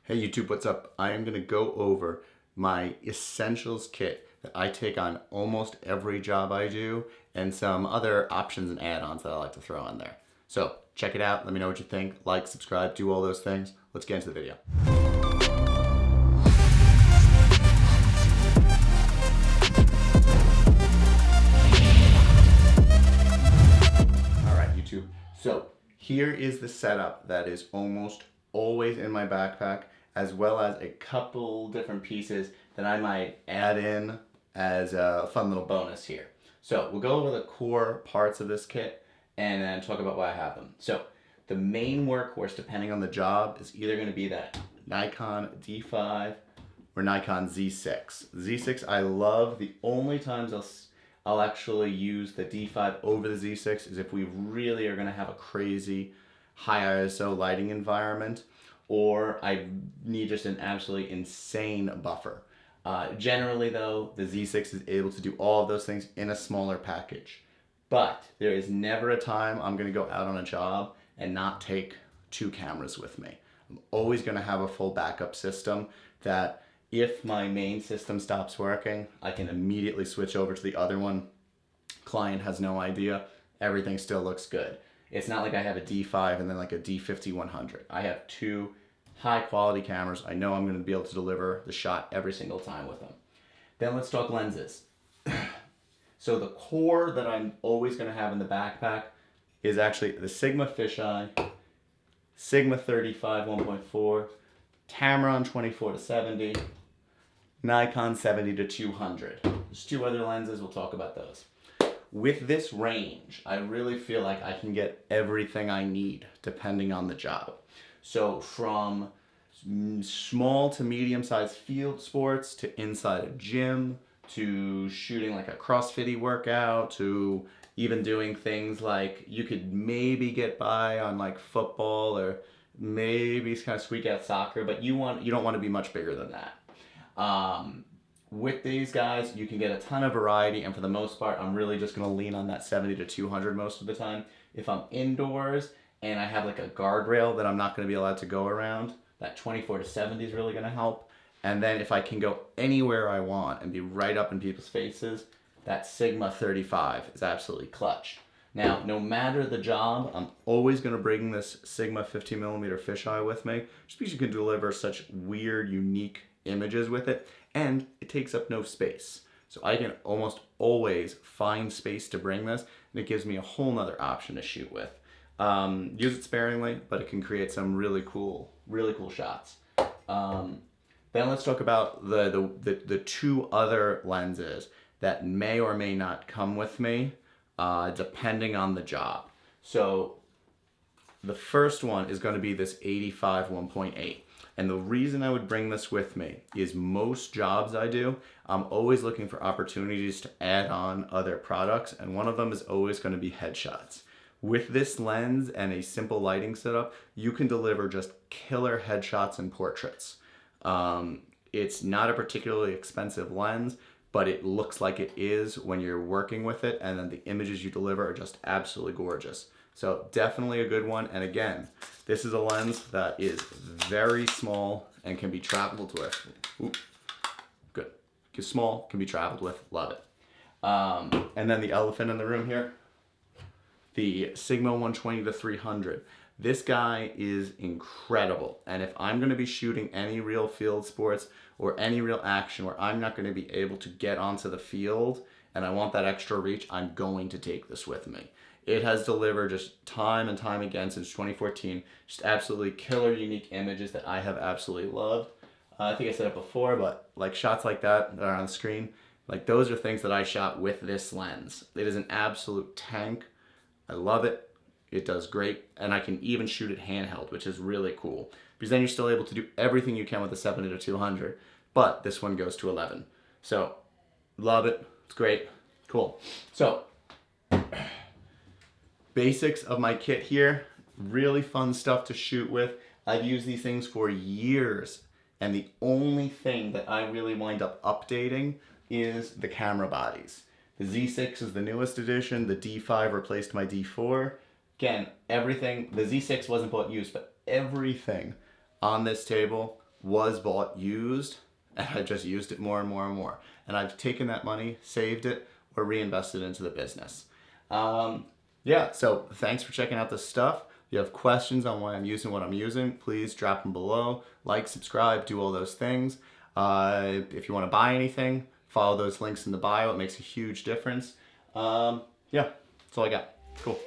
Hey YouTube, what's up? I am gonna go over my essentials kit that I take on almost every job I do and some other options and add-ons that I like to throw in there. So check it out, let me know what you think, like, subscribe, do all those things. Let's get into the video. All right, YouTube. So here is the setup that is almost always in my backpack, as well as a couple different pieces that I might add in as a fun little bonus here. So we'll go over the core parts of this kit and then talk about why I have them. So the main workhorse, depending on the job, is either going to be that Nikon D5 or Nikon Z6. Z6 I love. The only times I'll actually use the D5 over the Z6 is if we really are going to have a crazy high ISO lighting environment, or I need just an absolutely insane buffer. Generally though, the Z6 is able to do all of those things in a smaller package. But there is never a time I'm gonna go out on a job and not take two cameras with me. I'm always gonna have a full backup system that if my main system stops working, I can immediately switch over to the other one. Client has no idea, everything still looks good. It's not like I have a D5 and then like a D50-100. I have two high quality cameras. I know I'm going to be able to deliver the shot every single time with them. Then let's talk lenses. So the core that I'm always going to have in the backpack is actually the Sigma fisheye, Sigma 35 1.4, Tamron 24-70, Nikon 70-200. There's two other lenses, we'll talk about those. With this range, I really feel like I can get everything I need depending on the job. So from small to medium-sized field sports to inside a gym to shooting like a CrossFit workout to even doing things like you could maybe get by on like football or maybe kind of squeak out soccer, but you don't want to be much bigger than that. With these guys, you can get a ton of variety, and for the most part, I'm really just going to lean on that 70-200 most of the time. If I'm indoors and I have like a guardrail that I'm not going to be allowed to go around, that 24-70 is really going to help. And then if I can go anywhere I want and be right up in people's faces, that Sigma 35 is absolutely clutch. Now, no matter the job, I'm always going to bring this Sigma 50mm fisheye with me, just because you can deliver such weird, unique images with it, and it takes up no space. So I can almost always find space to bring this, and it gives me a whole nother option to shoot with. Use it sparingly, but it can create some really cool shots. Then let's talk about the two other lenses that may or may not come with me, depending on the job. So the first one is going to be this 85 1.8. And the reason I would bring this with me is most jobs I do, I'm always looking for opportunities to add on other products, and one of them is always going to be headshots. With this lens and a simple lighting setup, you can deliver just killer headshots and portraits. It's not a particularly expensive lens, but it looks like it is when you're working with it, and then the images you deliver are just absolutely gorgeous. So definitely a good one. And again, this is a lens that is very small and can be traveled with. Ooh, good. It's small, can be traveled with, love it. And then the elephant in the room here, the Sigma 120-300. This guy is incredible. And if I'm gonna be shooting any real field sports or any real action where I'm not gonna be able to get onto the field and I want that extra reach, I'm going to take this with me. It has delivered just time and time again since 2014, just absolutely killer unique images that I have absolutely loved. I think I said it before, but like shots like that are on the screen, like those are things that I shot with this lens. It is an absolute tank. I love it. It does great, and I can even shoot it handheld, which is really cool, because then you're still able to do everything you can with the 70-200, but this one goes to 11. So, love it. It's great. Cool. So, basics of my kit here, really fun stuff to shoot with. I've used these things for years, and the only thing that I really wind up updating is the camera bodies. The Z6 is the newest edition, the D5 replaced my D4. Again, everything, the Z6 wasn't bought used, but everything on this table was bought used, and I've just used it more and more and more. And I've taken that money, saved it, or reinvested into the business. Yeah, so thanks for checking out this stuff. If you have questions on why I'm using what I'm using, please drop them below. Like, subscribe, do all those things. If you want to buy anything, follow those links in the bio. It makes a huge difference. Yeah, that's all I got. Cool.